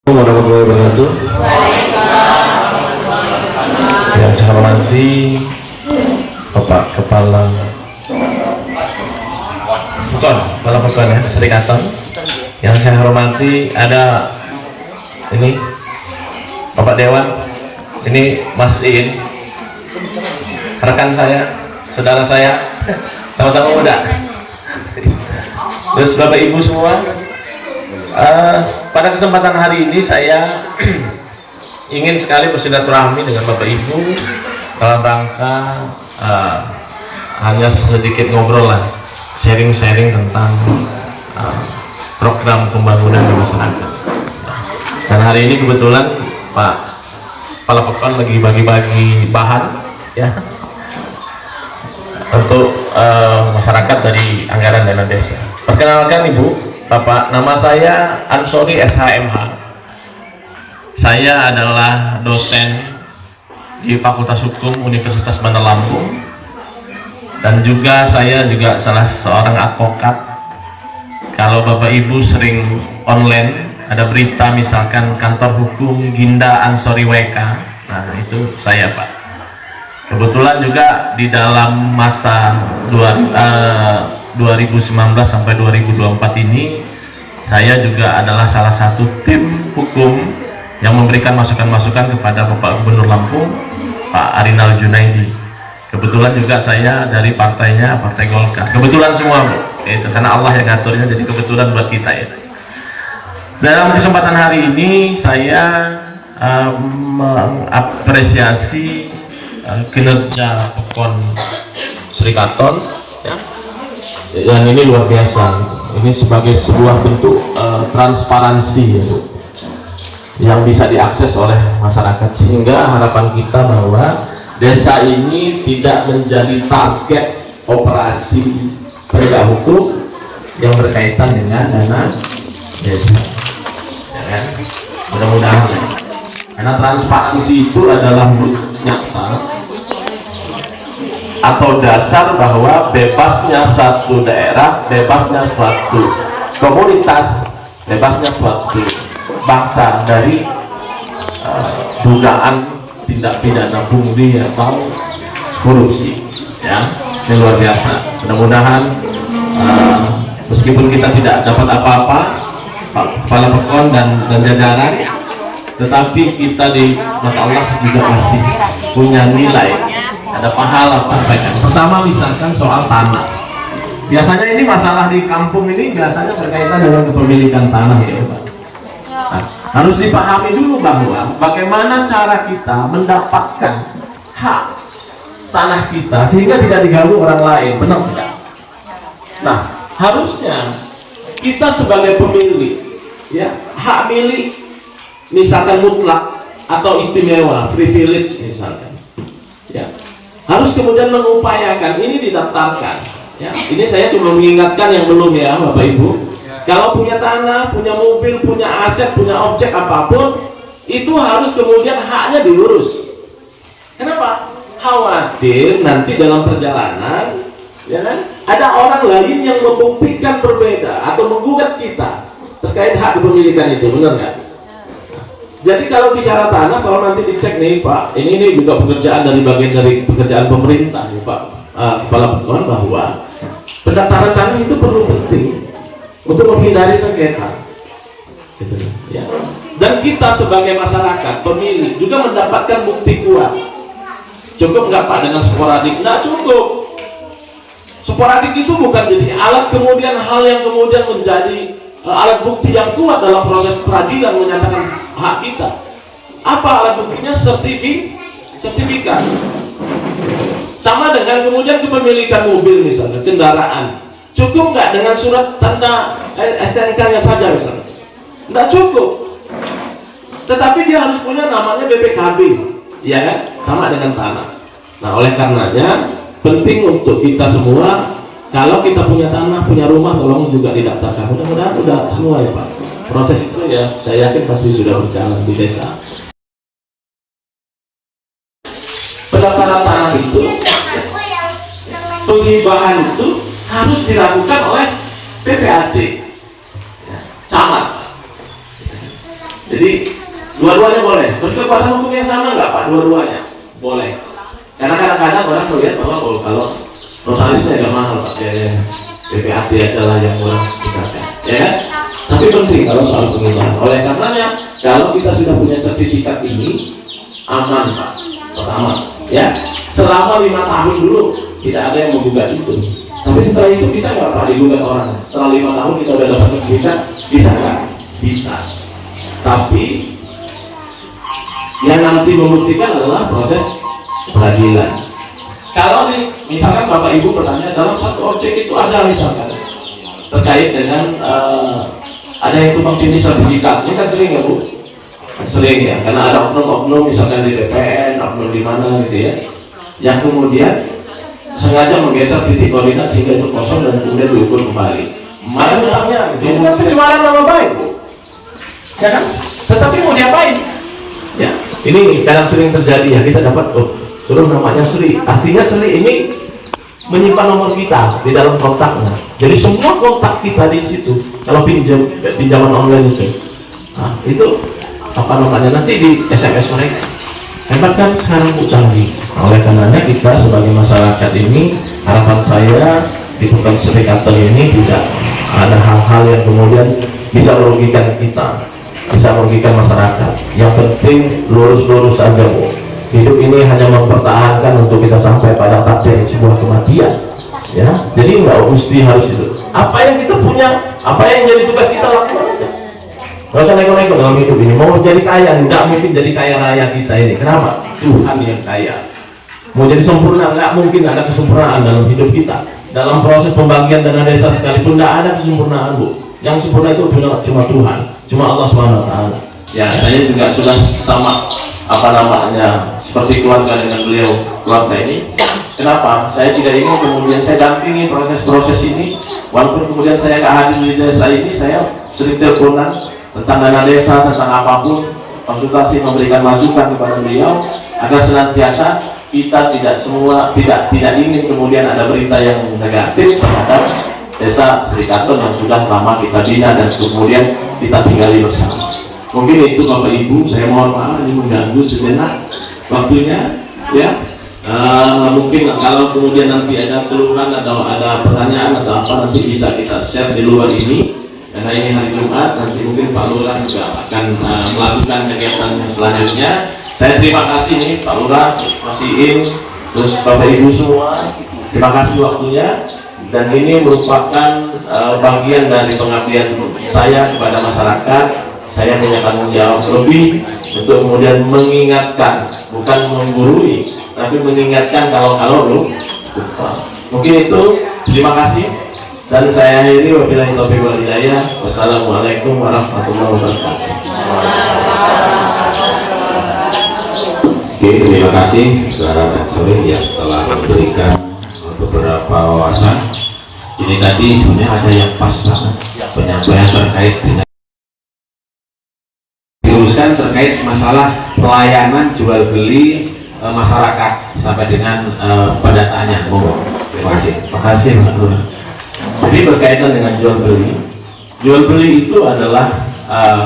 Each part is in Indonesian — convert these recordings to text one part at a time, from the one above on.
Warahmatullahi wabarakatuh. Yang saya hormati Bapak Kepala Pekon ya, Serikaton. Yang saya hormati ada ini Bapak Dewan, ini Mas Iin, rekan saya, saudara saya, sama-sama muda. Terus Bapak Ibu semua. Pada kesempatan hari ini saya ingin sekali bersilaturahmi dengan Bapak Ibu dalam rangka hanya sedikit ngobrol lah, sharing-sharing tentang program pembangunan di masyarakat. Dan hari ini kebetulan Pak Kepala Pekon lagi bagi-bagi bahan ya untuk masyarakat dari anggaran dana desa. Perkenalkan Ibu, Bapak, nama saya Ansori SHMH. Saya adalah dosen di Fakultas Hukum Universitas Bandar Lampung, dan juga saya juga salah seorang advokat. Kalau Bapak Ibu sering online ada berita misalkan kantor hukum Ginda Ansori WK, nah itu saya Pak. Kebetulan juga di dalam masa 2019 sampai 2024 ini saya juga adalah salah satu tim hukum yang memberikan masukan-masukan kepada Bapak Gubernur Lampung, Pak Arinal Junaidi. Kebetulan juga saya dari partainya, Partai Golkar. Kebetulan semua, itu karena Allah yang ngaturnya, jadi kebetulan buat kita ya. Dalam kesempatan hari ini saya mengapresiasi kinerja Pekon Serikaton ya. Dan ini luar biasa, ini sebagai sebuah bentuk transparansi ya, yang bisa diakses oleh masyarakat, sehingga harapan kita bahwa desa ini tidak menjadi target operasi penegak hukum yang berkaitan dengan dana desa ya kan? Mudah-mudahan, karena transparansi itu adalah nyata atau dasar bahwa bebasnya satu daerah, bebasnya suatu komunitas, bebasnya suatu bangsa dari dugaan tindak pidana pungli atau korupsi ya. Ini luar biasa. Mudah-mudahan meskipun kita tidak dapat apa-apa, Pak Kepala Pekon dan jajaran, tetapi kita di mata Allah juga masih punya nilai, ada pahala sampaikan. Pertama misalkan soal tanah. Biasanya ini masalah di kampung ini biasanya berkaitan dengan kepemilikan tanah ya Pak. Nah, harus dipahami dulu bahwa bagaimana cara kita mendapatkan hak tanah kita sehingga tidak diganggu orang lain, benar tidak? Nah, harusnya kita sebagai pemilik ya, hak milik misalkan mutlak atau istimewa, privilege misalkan ya, harus kemudian mengupayakan ini didaftarkan ya. Ini saya cuma mengingatkan yang belum ya Bapak Ibu, kalau punya tanah, punya mobil, punya aset, punya objek apapun, itu harus kemudian haknya diurus. Kenapa? Khawatir nanti dalam perjalanan ya kan, ada orang lain yang membuktikan berbeda atau menggugat kita terkait hak kepemilikan itu, benar nggak? Jadi kalau bicara tanah, kalau nanti dicek nih Pak, ini juga pekerjaan dari bagian dari pekerjaan pemerintah nih Pak Kepala Pekon, bahwa pendaftaran tanah itu perlu penting untuk menghindari sengketa gitu, ya. Dan kita sebagai masyarakat pemilik juga mendapatkan bukti kuat. Cukup nggak Pak dengan sporadik? Nggak cukup. Sporadik itu bukan jadi alat kemudian, hal yang kemudian menjadi alat bukti yang kuat dalam proses peradilan menyatakan hak kita. Apa alat buktinya? Sertifikat. Sama dengan kemudian kepemilikan mobil misalnya, kendaraan. Cukup nggak dengan surat tanda STNK-nya saja misalnya? Nggak cukup. Tetapi dia harus punya namanya BPKB, ya kan? Sama dengan tanah. Nah, oleh karenanya penting untuk kita semua, kalau kita punya tanah, punya rumah, tolong juga didaftarkan. Mudah-mudahan sudah semua ya Pak. Proses itu ya saya yakin pasti sudah berjalan di desa. Pendaftaran tanah itu, penghibahan itu harus dilakukan oleh PPAD, camat. Jadi dua-duanya boleh. Berkekuatan hukum yang sama nggak Pak? Dua-duanya boleh. Karena kadang-kadang orang melihat bahwa kalau notarisnya agak mahal Pak, BPAT adalah yang murah misalkan, ya kan? Tapi penting kalau soal pengibaran. Oleh karenanya, kalau kita sudah punya sertifikat ini, aman Pak. Pertama, ya, selama 5 tahun dulu tidak ada yang menggugat itu. Tapi setelah itu bisa nggak Pak digugat orang? Setelah 5 tahun kita udah dapat sertifikat, bisa nggak? Bisa. Tapi yang nanti membuktikan adalah proses peradilan. Kalau nih, misalkan Bapak Ibu bertanya dalam satu objek itu ada misalkan terkait dengan ada yang tumpang tindih sertifikat, ini kan sering ya Bu? Sering ya, karena ada oknum-oknum misalkan di BPN, oknum di mana gitu ya, yang kemudian sengaja menggeser titik koordinat sehingga itu kosong dan kemudian diukur kembali. Mana benarnya? Itu kan pencemaran nama baik Bu, ya kan? Tetapi mau diapain? Ya, ini kadang sering terjadi ya, kita dapat terus namanya Sri, artinya Sri ini menyimpan nomor kita di dalam kontaknya. Jadi semua kontak kita di situ, kalau pinjaman online itu, nah, itu apa namanya nanti di SMS mereka. Hebat kan sekarang Bu canggih. Oleh karenanya kita sebagai masyarakat ini, harapan saya di Bukan Serikatel ini tidak ada hal-hal yang kemudian bisa merugikan kita, bisa merugikan masyarakat. Yang penting lurus-lurus saja Bu. Hidup ini hanya mempertahankan untuk kita sampai pada takdir sebuah kematian, ya. Jadi nggak mesti harus itu. Apa yang kita punya, apa yang jadi tugas kita lakukan aja. Nggak usah nego-nego dalam hidup ini. Mau jadi kaya, nggak mungkin jadi kaya raya kita ini. Kenapa? Tuhan yang kaya. Mau jadi sempurna, nggak mungkin ada kesempurnaan dalam hidup kita. Dalam proses pembagian dana desa sekalipun nggak ada kesempurnaan Bu. Yang sempurna itu cuma Tuhan, cuma Allah SWT. Ya, saya juga sudah sama apa namanya seperti keluarga dengan beliau keluarga ini. Kenapa? Saya tidak ingin kemudian saya dampingi proses-proses ini, walaupun kemudian saya nggak hadir di desa ini, saya sering teleponan tentang dana desa, tentang apapun, konsultasi, memberikan masukan kepada beliau agar senantiasa kita tidak ingin kemudian ada berita yang negatif terhadap desa Serikatel yang sudah lama kita bina dan kemudian kita tinggali bersama. Mungkin itu Bapak Ibu, saya mohon maaf ini mengganggu sejenak waktunya, ya. Mungkin kalau kemudian nanti ada keluhan atau ada pertanyaan atau apa, nanti bisa kita share di luar ini, karena ini hari Jumat. Nanti mungkin Pak Lurah juga akan melakukan kegiatan selanjutnya. Saya terima kasih nih Pak Lurah, Mas Iin, terus Bapak Ibu semua, terima kasih waktunya. Dan ini merupakan bagian dari pengabdian saya kepada masyarakat. Saya punya tanggung jawab lebih untuk kemudian mengingatkan, bukan menggurui, tapi mengingatkan kalau lupa. Mungkin itu, terima kasih. Dan saya akhiri, wabillahi taufiq wal hidayah. Wassalamualaikum warahmatullahi wabarakatuh. Oke, terima kasih saudara Soleh yang telah memberikan beberapa wawasan. Ini tadi sebenarnya ada yang pas banget penyampaian terkait dengan diuruskan terkait masalah pelayanan jual beli masyarakat sampai dengan pendataannya. Terima kasih. Terima kasih Mas Lurah. Jadi berkaitan dengan jual beli itu adalah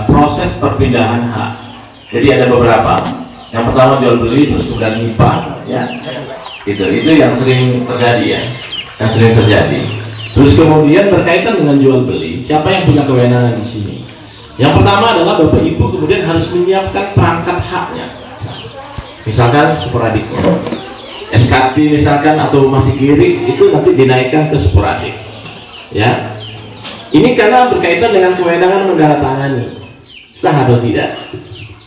proses perpindahan hak. Jadi ada beberapa. Yang pertama jual beli, terus kemudian hibah, ya. Itu yang sering terjadi ya, yang sering terjadi. Terus kemudian berkaitan dengan jual beli, siapa yang punya kewenangan di sini? Yang pertama adalah Bapak Ibu kemudian harus menyiapkan perangkat haknya. Misalkan sporadik, SKT misalkan atau masih kiri itu nanti dinaikkan ke sporadik. Ya, ini karena berkaitan dengan kewenangan menandatangani, sah atau tidak.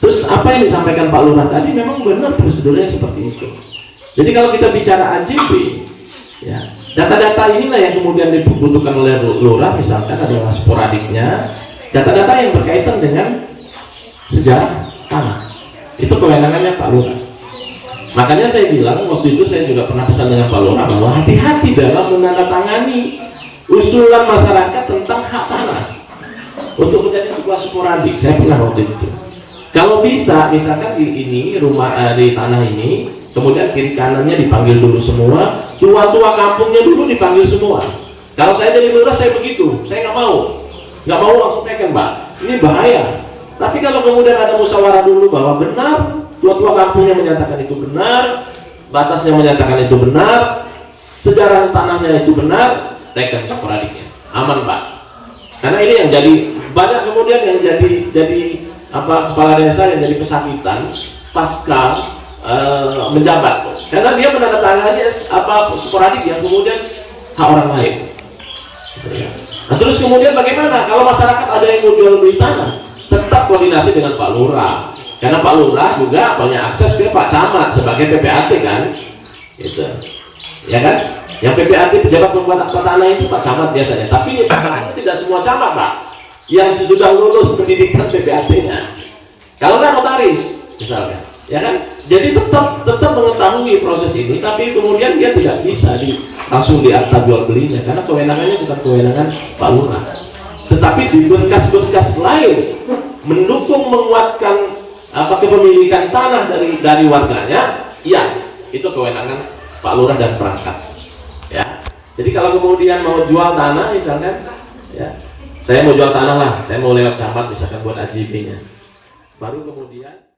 Terus apa yang disampaikan Pak Lurah tadi memang benar prosedurnya seperti itu. Jadi kalau kita bicara AJB, ya, data-data inilah yang kemudian dibutuhkan oleh Lurah, misalkan adalah sporadiknya, data-data yang berkaitan dengan sejarah tanah. Itu kewenangannya Pak Lurah. Makanya saya bilang waktu itu saya juga pernah pesan dengan Pak Lurah bahwa hati-hati dalam menandatangani usulan masyarakat tentang hak tanah untuk menjadi sebuah sporadik. Saya pernah waktu itu. Kalau bisa, misalkan di ini rumah di tanah ini, kemudian kiri kanannya dipanggil dulu semua, tua-tua kampungnya dulu dipanggil semua. Kalau saya jadi lurah saya begitu, saya nggak mau langsung pegang Mbak. Ini bahaya. Tapi kalau kemudian ada musyawarah dulu bahwa benar, tua-tua kampungnya menyatakan itu benar, batasnya menyatakan itu benar, sejarah tanahnya itu benar, tekan sporadiknya, aman Pak. Karena ini yang jadi banyak kemudian yang jadi kepala desa yang jadi pesakitan pasca menjabat, karena dia menandatangani sporadik yang kemudian hak orang lain. Nah, terus kemudian bagaimana kalau masyarakat ada yang mau jual beli tanah? Tetap koordinasi dengan Pak Lurah, karena Pak Lurah juga punya akses ke Pak Camat sebagai PPAT kan, gitu, ya kan? Yang PPAT pejabat pembuat akta tanah itu Pak Camat biasanya, tapi tidak semua camat Pak yang sudah lulus pendidikan PPAT-nya. Kalau nggak notaris misalnya, ya kan? Jadi tetap mengetahui proses ini, tapi kemudian dia tidak bisa langsung di akta jual belinya, karena kewenangannya bukan kewenangan Pak Lurah. Tetapi di berkas-berkas lain mendukung menguatkan kepemilikan tanah dari warganya, ya itu kewenangan Pak Lurah dan perangkat. Ya, jadi kalau kemudian mau jual tanah misalkan, ya saya mau jual tanah lah, saya mau lewat camat misalkan buat AJB-nya, baru kemudian